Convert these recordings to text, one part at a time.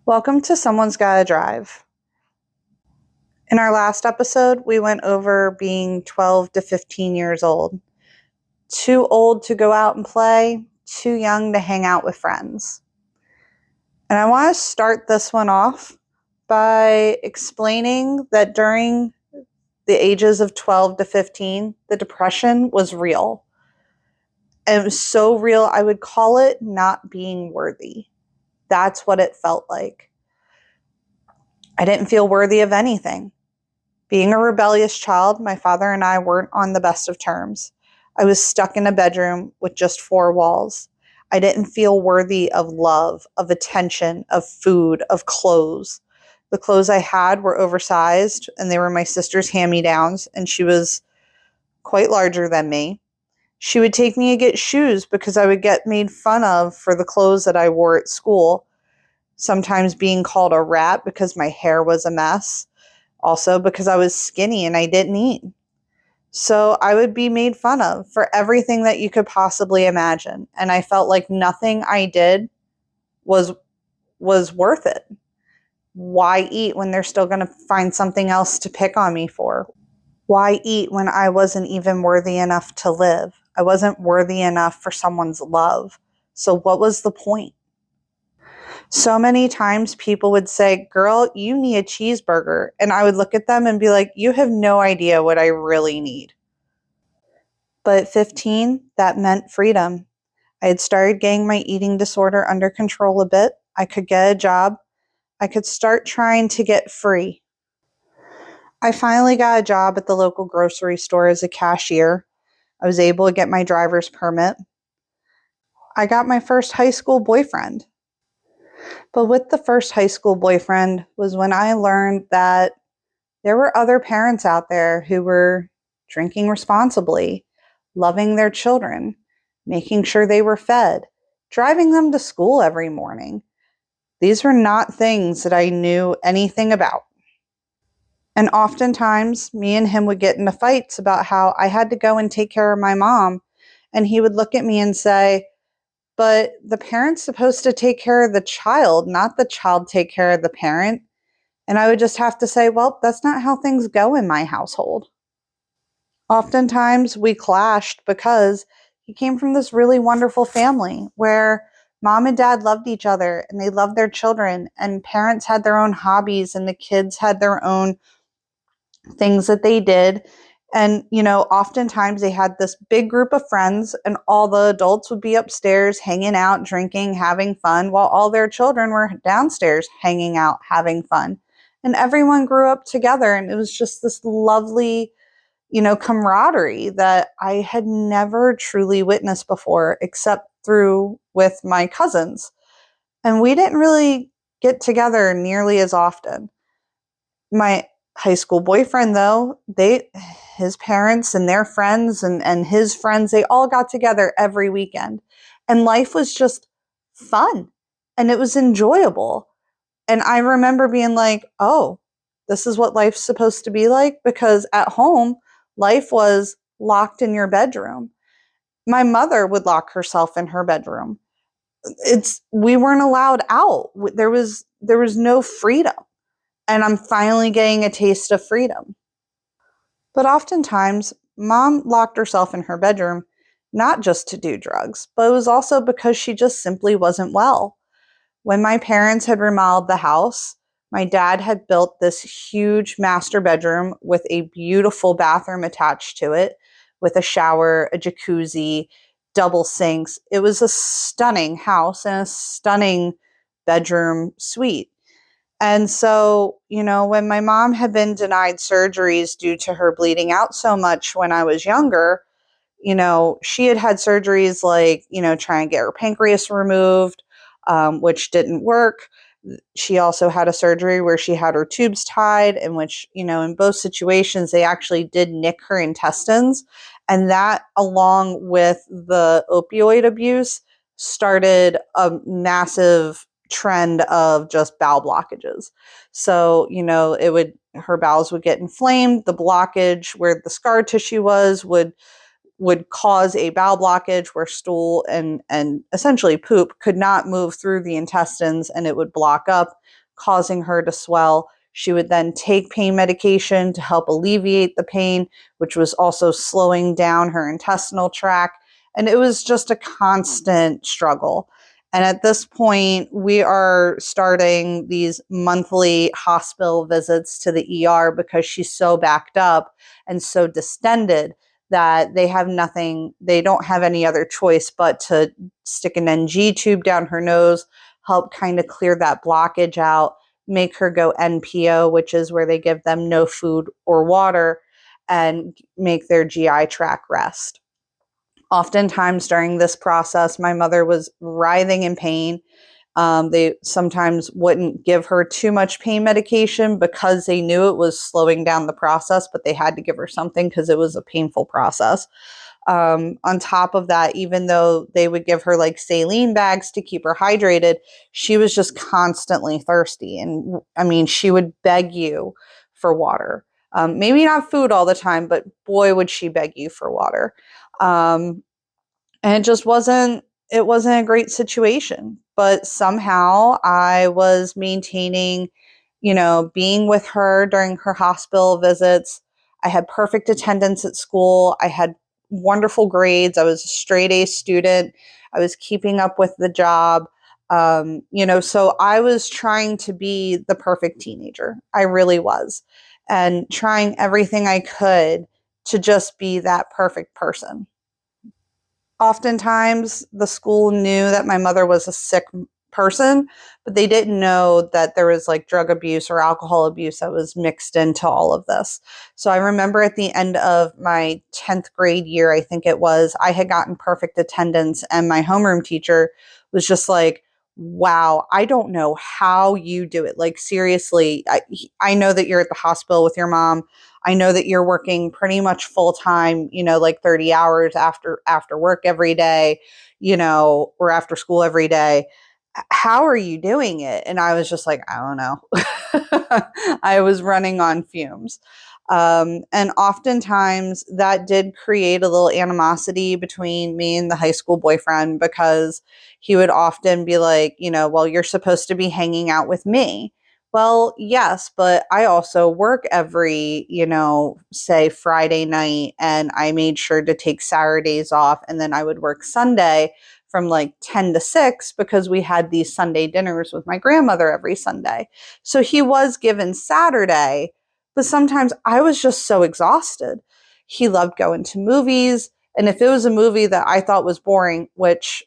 Welcome to Someone's Gotta Drive. In our last episode, we went over being 12 to 15 years old. Too old to go out and play, too young to hang out with friends. And I want to start this one off by explaining that during the ages of 12 to 15, the depression was real. And it was so real, I would call it not being worthy. That's what it felt like. I didn't feel worthy of anything. Being a rebellious child, my father and I weren't on the best of terms. I was stuck in a bedroom with just four walls. I didn't feel worthy of love, of attention, of food, of clothes. The clothes I had were oversized, and they were my sister's hand-me-downs, and she was quite larger than me. She would take me to get shoes because I would get made fun of for the clothes that I wore at school, sometimes being called a rat because my hair was a mess. Also because I was skinny and I didn't eat. So I would be made fun of for everything that you could possibly imagine. And I felt like nothing I did was worth it. Why eat when they're still going to find something else to pick on me for? Why eat when I wasn't even worthy enough to live? I wasn't worthy enough for someone's love. So what was the point? So many times people would say, "Girl, you need a cheeseburger." And I would look at them and be like, "You have no idea what I really need." But at 15, that meant freedom. I had started getting my eating disorder under control a bit. I could get a job. I could start trying to get free. I finally got a job at the local grocery store as a cashier. I was able to get my driver's permit. I got my first high school boyfriend. But with the first high school boyfriend was when I learned that there were other parents out there who were drinking responsibly, loving their children, making sure they were fed, driving them to school every morning. These were not things that I knew anything about. And oftentimes, me and him would get into fights about how I had to go and take care of my mom. And he would look at me and say, "But the parent's supposed to take care of the child, not the child take care of the parent." And I would just have to say, "Well, that's not how things go in my household." Oftentimes we clashed because he came from this really wonderful family where mom and dad loved each other and they loved their children, and parents had their own hobbies and the kids had their own things that they did. And, oftentimes they had this big group of friends, and all the adults would be upstairs hanging out, drinking, having fun, while all their children were downstairs hanging out, having fun. And everyone grew up together, and it was just this lovely, camaraderie that I had never truly witnessed before, except through with my cousins. And we didn't really get together nearly as often. My high school boyfriend, though, his parents and their friends and his friends, they all got together every weekend. And life was just fun and it was enjoyable. And I remember being like, "Oh, this is what life's supposed to be like," because at home, life was locked in your bedroom. My mother would lock herself in her bedroom. We weren't allowed out. There was no freedom. And I'm finally getting a taste of freedom. But oftentimes, mom locked herself in her bedroom not just to do drugs, but it was also because she just simply wasn't well. When my parents had remodeled the house, my dad had built this huge master bedroom with a beautiful bathroom attached to it, with a shower, a jacuzzi, double sinks. It was a stunning house and a stunning bedroom suite. And so, when my mom had been denied surgeries due to her bleeding out so much when I was younger, she had had surgeries like, trying to get her pancreas removed, which didn't work. She also had a surgery where she had her tubes tied, in which, in both situations, they actually did nick her intestines. And that, along with the opioid abuse, started a massive trend of just bowel blockages. So, her bowels would get inflamed. The blockage where the scar tissue was would would cause a bowel blockage where stool and essentially poop could not move through the intestines, and it would block up, causing her to swell. She would then take pain medication to help alleviate the pain, which was also slowing down her intestinal tract. And it was just a constant struggle. And at this point, we are starting these monthly hospital visits to the ER because she's so backed up and so distended that they don't have any other choice but to stick an NG tube down her nose, help kind of clear that blockage out, make her go NPO, which is where they give them no food or water, and make their GI tract rest. Oftentimes during this process, my mother was writhing in pain. They sometimes wouldn't give her too much pain medication because they knew it was slowing down the process, but they had to give her something because it was a painful process. On top of that, even though they would give her like saline bags to keep her hydrated, she was just constantly thirsty. And I mean, she would beg you for water. Maybe not food all the time, but boy, would she beg you for water. And it wasn't a great situation, but somehow I was maintaining, being with her during her hospital visits. I had perfect attendance at school. I had wonderful grades. I was a straight A student. I was keeping up with the job. So I was trying to be the perfect teenager. I really was. And trying everything I could to just be that perfect person. Oftentimes, the school knew that my mother was a sick person, but they didn't know that there was like drug abuse or alcohol abuse that was mixed into all of this. So I remember at the end of my 10th grade year, I think it was, I had gotten perfect attendance, and my homeroom teacher was just like, wow, I don't know how you do it. Like, seriously, I know that you're at the hospital with your mom. I know that you're working pretty much full time, like 30 hours after work every day, or after school every day. How are you doing it? And I was just like, I don't know. I was running on fumes. And oftentimes that did create a little animosity between me and the high school boyfriend, because he would often be like, well, you're supposed to be hanging out with me. Well, yes, but I also work every, say Friday night, and I made sure to take Saturdays off, and then I would work Sunday from like 10 to 6 because we had these Sunday dinners with my grandmother every Sunday. So he was given Saturday, but sometimes I was just so exhausted. He loved going to movies, and if it was a movie that I thought was boring, which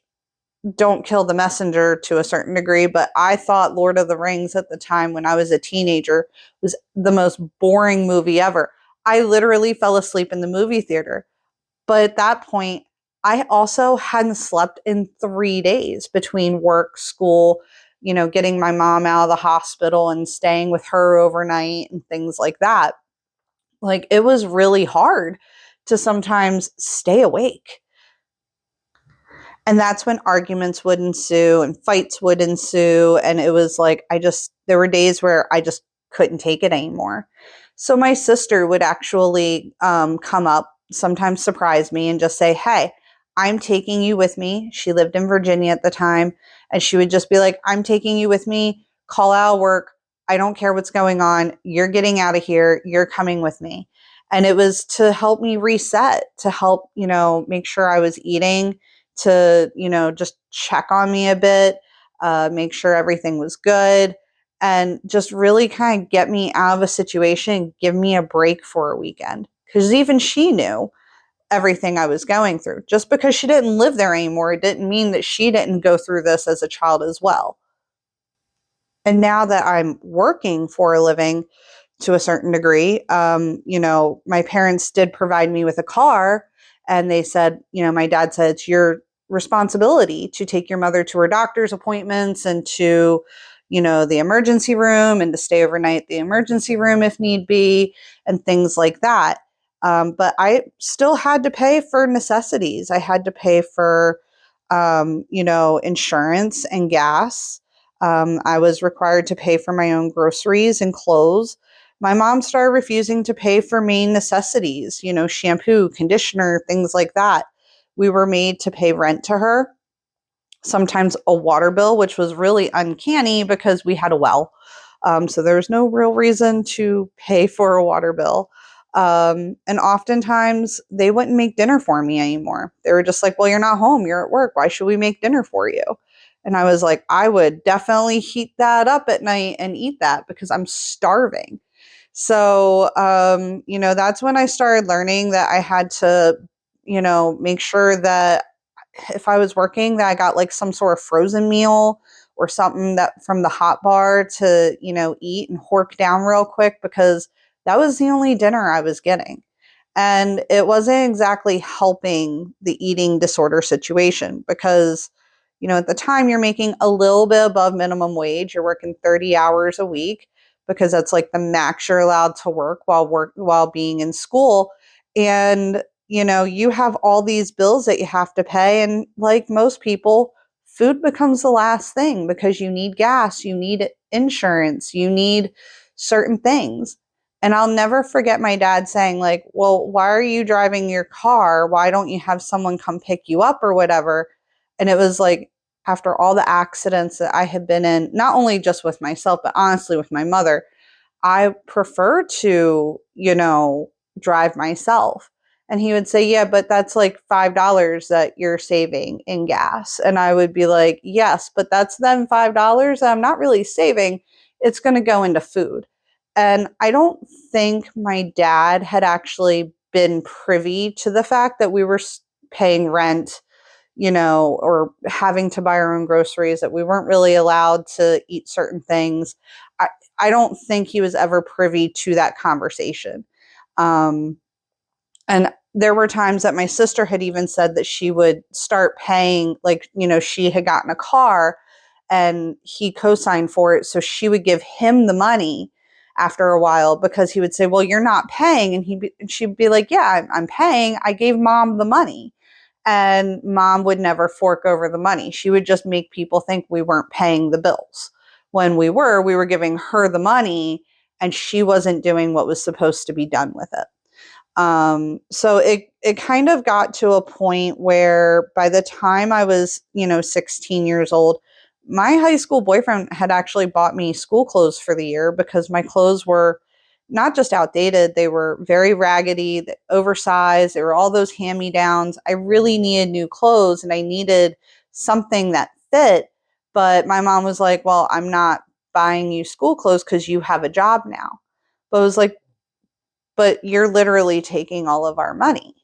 don't kill the messenger to a certain degree, but I thought Lord of the Rings at the time when I was a teenager was the most boring movie ever. I literally fell asleep in the movie theater. But at that point, I also hadn't slept in 3 days between work, school, getting my mom out of the hospital and staying with her overnight and things like that. Like, it was really hard to sometimes stay awake. And that's when arguments would ensue and fights would ensue. And it was like, there were days where I just couldn't take it anymore. So my sister would actually come up, sometimes surprise me, and just say, hey, I'm taking you with me. She lived in Virginia at the time. And she would just be like, I'm taking you with me. Call out of work. I don't care what's going on. You're getting out of here. You're coming with me. And it was to help me reset, to help, make sure I was eating, to, just check on me a bit, make sure everything was good, and just really kind of get me out of a situation, give me a break for a weekend. Because even she knew everything I was going through. Just because she didn't live there anymore, it didn't mean that she didn't go through this as a child as well. And now that I'm working for a living to a certain degree, my parents did provide me with a car, and they said, my dad said, it's your responsibility to take your mother to her doctor's appointments and to, the emergency room, and to stay overnight at the emergency room if need be, and things like that. But I still had to pay for necessities. I had to pay for, insurance and gas. I was required to pay for my own groceries and clothes. My mom started refusing to pay for main necessities, shampoo, conditioner, things like that. We were made to pay rent to her, sometimes a water bill, which was really uncanny because we had a well. So there was no real reason to pay for a water bill. And oftentimes they wouldn't make dinner for me anymore. They were just like, well, you're not home, you're at work. Why should we make dinner for you? And I was like, I would definitely heat that up at night and eat that because I'm starving. So, that's when I started learning that I had to, make sure that if I was working, that I got like some sort of frozen meal or something that from the hot bar to, eat and hork down real quick because that was the only dinner I was getting. And it wasn't exactly helping the eating disorder situation because, at the time you're making a little bit above minimum wage. You're working 30 hours a week because that's like the max you're allowed to work while being in school. And you have all these bills that you have to pay. And like most people, food becomes the last thing because you need gas, you need insurance, you need certain things. And I'll never forget my dad saying, like, well, why are you driving your car? Why don't you have someone come pick you up or whatever? And it was like, after all the accidents that I had been in, not only just with myself, but honestly with my mother, I prefer to, drive myself. And he would say, yeah, but that's like $5 that you're saving in gas. And I would be like, yes, but that's then $5 that I'm not really saving. It's going to go into food. And I don't think my dad had actually been privy to the fact that we were paying rent, or having to buy our own groceries, that we weren't really allowed to eat certain things. I don't think he was ever privy to that conversation. And there were times that my sister had even said that she would start paying, like, she had gotten a car and he co-signed for it. So she would give him the money after a while because he would say, well, you're not paying. And she'd be like, yeah, I'm paying. I gave mom the money. And mom would never fork over the money. She would just make people think we weren't paying the bills. When we were giving her the money and she wasn't doing what was supposed to be done with it. So it kind of got to a point where by the time I was, 16 years old, my high school boyfriend had actually bought me school clothes for the year because my clothes were not just outdated, they were very raggedy, oversized, they were all those hand-me-downs. I really needed new clothes and I needed something that fit. But my mom was like, well, I'm not buying you school clothes because you have a job now. But it was like, but you're literally taking all of our money.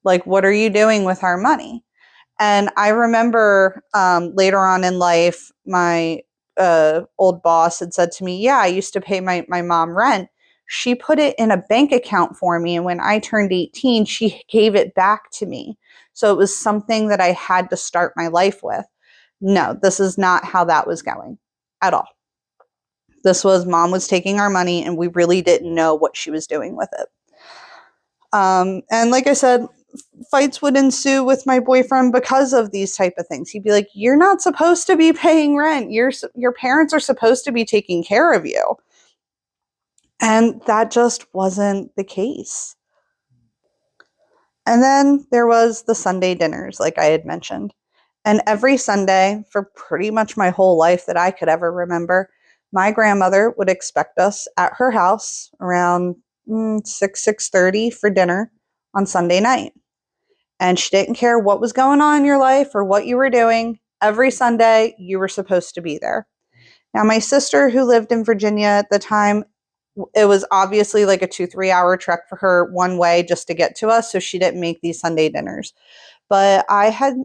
Like, what are you doing with our money? And I remember later on in life, my old boss had said to me, yeah, I used to pay my mom rent. She put it in a bank account for me. And when I turned 18, she gave it back to me. So it was something that I had to start my life with. No, this is not how that was going at all. This was mom was taking our money and we really didn't know what she was doing with it. And like I said, fights would ensue with my boyfriend because of these type of things. He'd be like, you're not supposed to be paying rent. Your parents are supposed to be taking care of you. And that just wasn't the case. And then there was the Sunday dinners, like I had mentioned. And every Sunday, for pretty much my whole life that I could ever remember, my grandmother would expect us at her house around 6:30 for dinner on Sunday night. And she didn't care what was going on in your life or what you were doing. Every Sunday, you were supposed to be there. Now, my sister, who lived in Virginia at the time, it was obviously like a 2-3 hour trek for her one way just to get to us. So she didn't make these Sunday dinners. But I had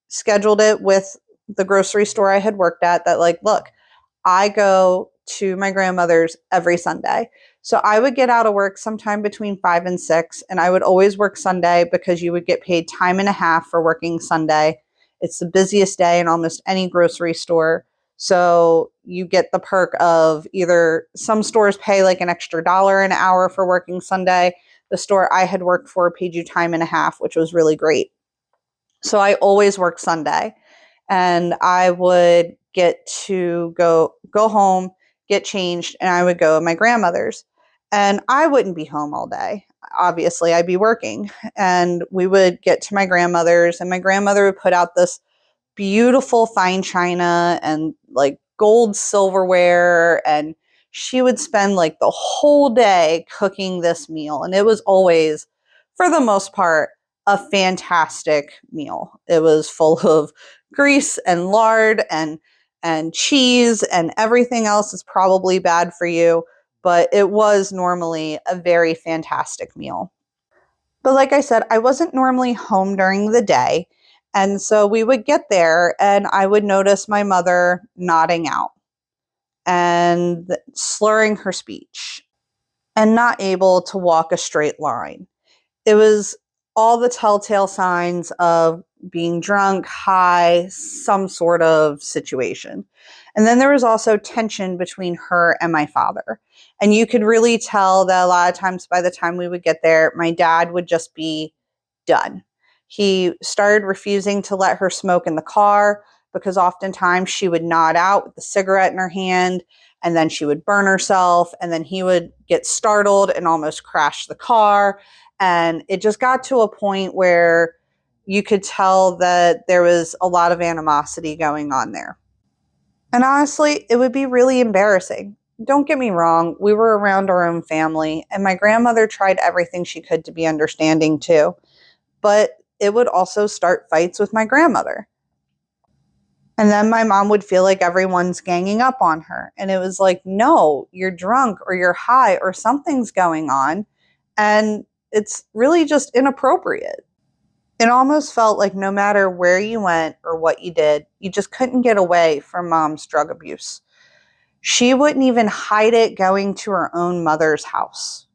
scheduled it with the grocery store I had worked at that, like, look, I go to my grandmother's every Sunday. So I would get out of work sometime between 5 and 6, and I would always work Sunday because you would get paid time and a half for working Sunday. It's the busiest day in almost any grocery store. So you get the perk of either some stores pay like an extra dollar an hour for working Sunday. The store I had worked for paid you time and a half, which was really great. So I always worked Sunday, and I would get to go home, get changed, and I would go to my grandmother's. And I wouldn't be home all day. Obviously, I'd be working. And we would get to my grandmother's, and my grandmother would put out this beautiful fine china and like gold silverware. And she would spend like the whole day cooking this meal. And it was always, for the most part, a fantastic meal. It was full of grease and lard and cheese and everything else is probably bad for you, but it was normally a very fantastic meal. But like I said, I wasn't normally home during the day. And so we would get there and I would notice my mother nodding out and slurring her speech and not able to walk a straight line. It was all the telltale signs of being drunk, high, some sort of situation. And then there was also tension between her and my father. And you could really tell that a lot of times by the time we would get there, my dad would just be done. He started refusing to let her smoke in the car because oftentimes she would nod out with the cigarette in her hand and then she would burn herself and then he would get startled and almost crash the car. And it just got to a point where you could tell that there was a lot of animosity going on there. And honestly, it would be really embarrassing. Don't get me wrong, we were around our own family, and my grandmother tried everything she could to be understanding too. But it would also start fights with my grandmother. And then my mom would feel like everyone's ganging up on her. And it was like, no, you're drunk or you're high or something's going on. And it's really just inappropriate. It almost felt like no matter where you went or what you did, you just couldn't get away from mom's drug abuse. She wouldn't even hide it going to her own mother's house.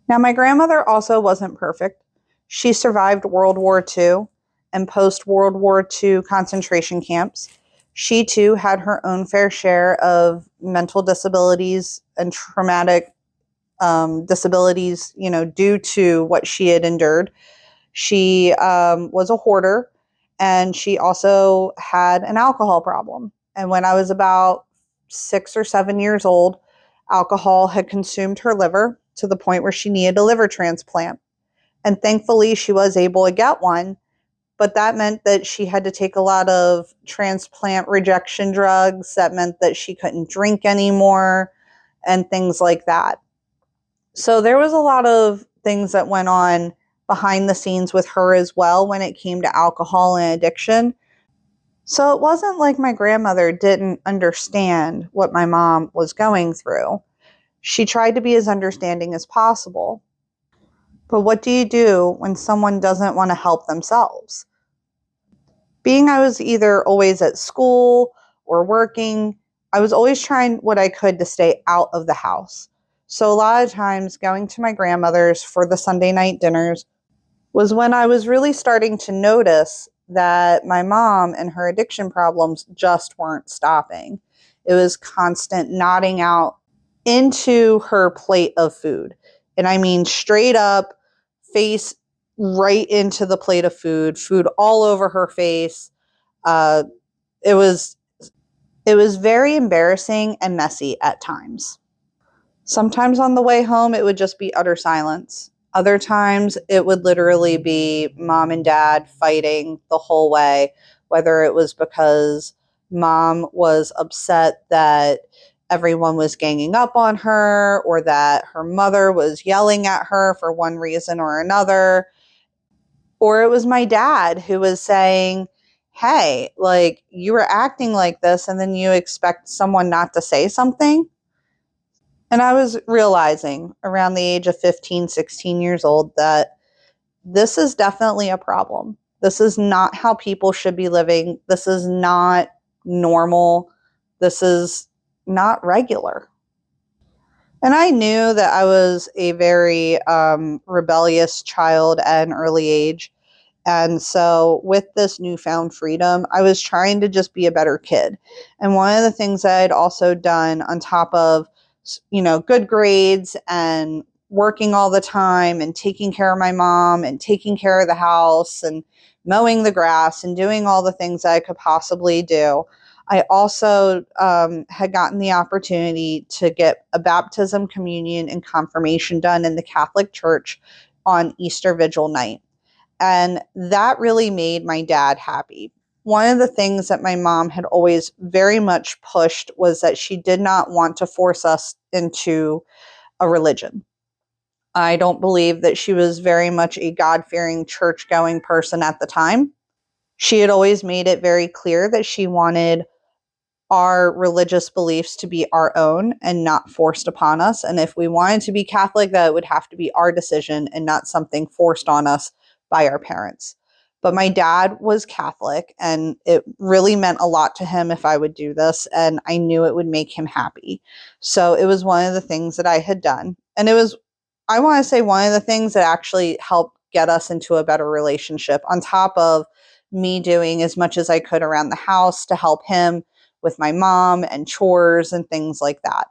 Now, my grandmother also wasn't perfect. She survived World War II and post World War II concentration camps. She too had her own fair share of mental disabilities and traumatic disabilities, due to what she had endured. She was a hoarder and she also had an alcohol problem. And when I was about 6 or 7 years old, alcohol had consumed her liver to the point where she needed a liver transplant. And thankfully, she was able to get one, but that meant that she had to take a lot of transplant rejection drugs. That meant that she couldn't drink anymore and things like that. So there was a lot of things that went on behind the scenes with her as well when it came to alcohol and addiction. So it wasn't like my grandmother didn't understand what my mom was going through. She tried to be as understanding as possible. But what do you do when someone doesn't want to help themselves? Being I was either always at school or working, I was always trying what I could to stay out of the house. So a lot of times going to my grandmother's for the Sunday night dinners was when I was really starting to notice that my mom and her addiction problems just weren't stopping. It was constant nodding out into her plate of food. And I mean straight up, face right into the plate of food all over her face. Uh, it was very embarrassing and messy at times. Sometimes on the way home, it would just be utter silence. Other times, it would literally be mom and dad fighting the whole way, whether it was because mom was upset that everyone was ganging up on her or that her mother was yelling at her for one reason or another. Or it was my dad who was saying, hey, like you were acting like this and then you expect someone not to say something. And I was realizing around the age of 15, 16 years old that this is definitely a problem. This is not how people should be living. This is not normal. This is not regular. And I knew that I was a very rebellious child at an early age. And so with this newfound freedom, I was trying to just be a better kid. And one of the things that I'd also done on top of, good grades and working all the time and taking care of my mom and taking care of the house and mowing the grass and doing all the things that I could possibly do, I also had gotten the opportunity to get a baptism, communion, and confirmation done in the Catholic Church on Easter Vigil night. And that really made my dad happy. One of the things that my mom had always very much pushed was that she did not want to force us into a religion. I don't believe that she was very much a God-fearing, church-going person at the time. She had always made it very clear that she wanted our religious beliefs to be our own and not forced upon us. And if we wanted to be Catholic, that would have to be our decision and not something forced on us by our parents. But my dad was Catholic, and it really meant a lot to him if I would do this, and I knew it would make him happy. So it was one of the things that I had done. And it was, I want to say, one of the things that actually helped get us into a better relationship, on top of me doing as much as I could around the house to help him with my mom and chores and things like that.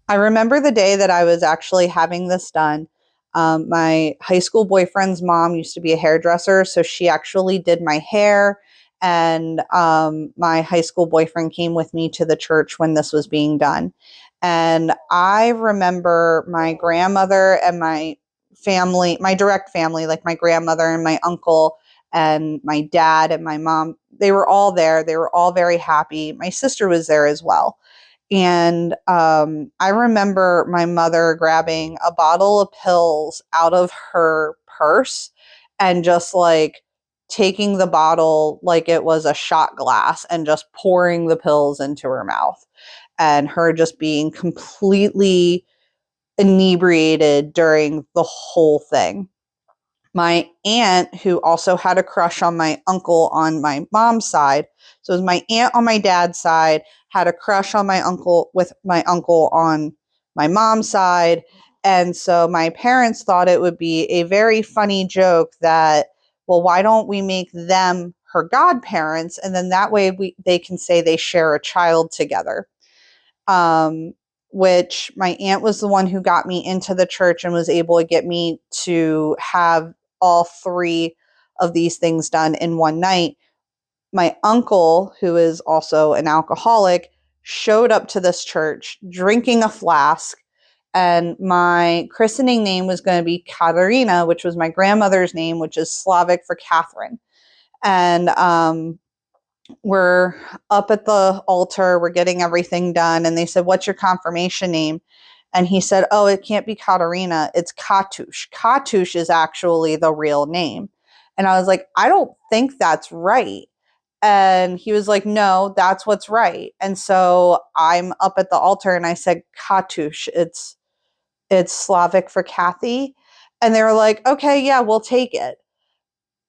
I remember the day that I was actually having this done. My high school boyfriend's mom used to be a hairdresser, so she actually did my hair. And my high school boyfriend came with me to the church when this was being done. And I remember my grandmother and my family, my direct family, like my grandmother and my uncle and my dad and my mom, they were all there. They were all very happy. My sister was there as well. And I remember my mother grabbing a bottle of pills out of her purse and just like taking the bottle like it was a shot glass and just pouring the pills into her mouth, and her just being completely inebriated during the whole thing. My aunt, who also had a crush on my uncle on my mom's side, so it was my aunt on my dad's side, had a crush on my uncle with my uncle on my mom's side. And so my parents thought it would be a very funny joke that, well, why don't we make them her godparents? And then that way they can say they share a child together. Which my aunt was the one who got me into the church and was able to get me to have all three of these things done in one night. My uncle, who is also an alcoholic, showed up to this church drinking a flask, and my christening name was going to be Katerina, which was my grandmother's name, which is Slavic for Catherine. And we're up at the altar, we're getting everything done, and they said, "What's your confirmation name?" And he said, "Oh, it can't be Katerina, it's Katush. Katush is actually the real name." And I was like, "I don't think that's right." And he was like, "No, that's what's right." And so I'm up at the altar and I said, "Katush, it's Slavic for Kathy." And they were like, "Okay, yeah, we'll take it."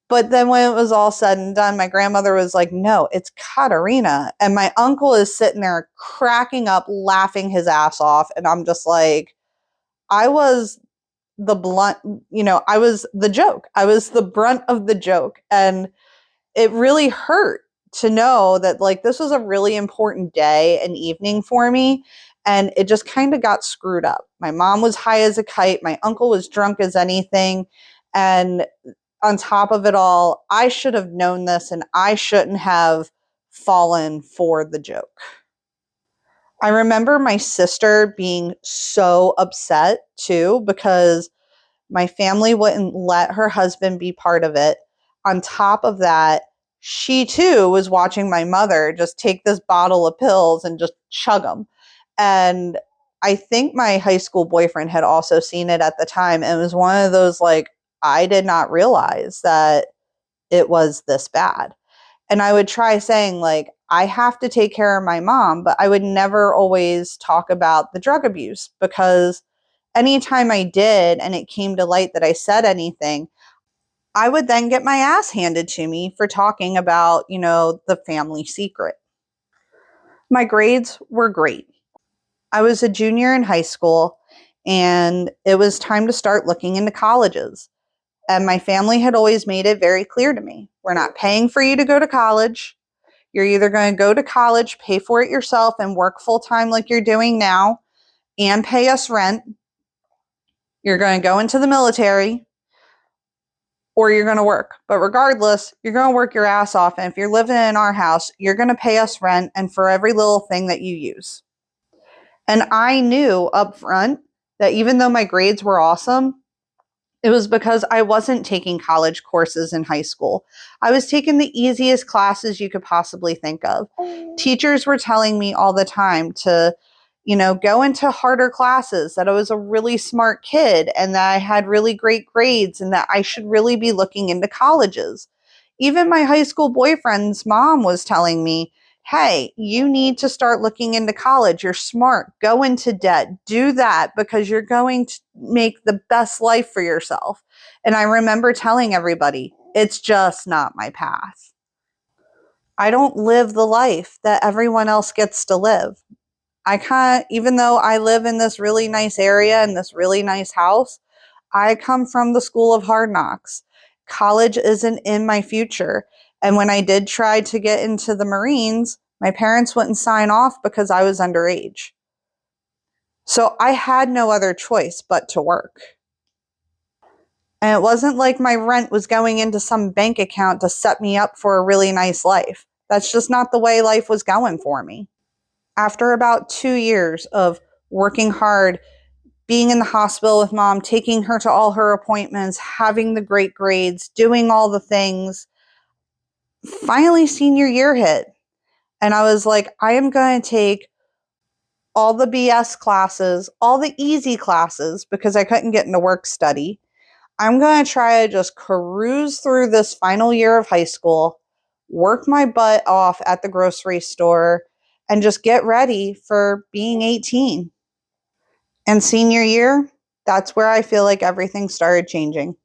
But then when it was all said and done, my grandmother was like, "No, it's Katerina." And my uncle is sitting there cracking up, laughing his ass off. And I'm just like, I was the blunt, I was the joke. I was the brunt of the joke. And it really hurt to know that, like, this was a really important day and evening for me. And it just kind of got screwed up. My mom was high as a kite. My uncle was drunk as anything. And on top of it all, I should have known this and I shouldn't have fallen for the joke. I remember my sister being so upset too, because my family wouldn't let her husband be part of it. On top of that, she too was watching my mother just take this bottle of pills and just chug them. And I think my high school boyfriend had also seen it at the time. And it was one of those, like, I did not realize that it was this bad. And I would try saying, like, I have to take care of my mom, but I would never always talk about the drug abuse, because anytime I did and it came to light that I said anything, I would then get my ass handed to me for talking about, the family secret. My grades were great. I was a junior in high school and it was time to start looking into colleges. And my family had always made it very clear to me, we're not paying for you to go to college. You're either going to go to college, pay for it yourself, and work full time like you're doing now, and pay us rent. You're going to go into the military, or you're going to work. But regardless, you're going to work your ass off. And if you're living in our house, you're going to pay us rent and for every little thing that you use. And I knew up front that even though my grades were awesome, it was because I wasn't taking college courses in high school. I was taking the easiest classes you could possibly think of. Teachers were telling me all the time to, go into harder classes, that I was a really smart kid and that I had really great grades and that I should really be looking into colleges. Even my high school boyfriend's mom was telling me, hey, you need to start looking into college. You're smart. Go into debt. Do that because you're going to make the best life for yourself. And I remember telling everybody, it's just not my path. I don't live the life that everyone else gets to live. Even though I live in this really nice area and this really nice house, I come from the school of hard knocks. College isn't in my future. And when I did try to get into the Marines, my parents wouldn't sign off because I was underage. So I had no other choice but to work. And it wasn't like my rent was going into some bank account to set me up for a really nice life. That's just not the way life was going for me. After about 2 years of working hard, being in the hospital with mom, taking her to all her appointments, having the great grades, doing all the things, finally senior year hit. And I was like, I am going to take all the BS classes, all the easy classes, because I couldn't get into work study. I'm going to try to just cruise through this final year of high school, work my butt off at the grocery store, and just get ready for being 18. And senior year, that's where I feel like everything started changing.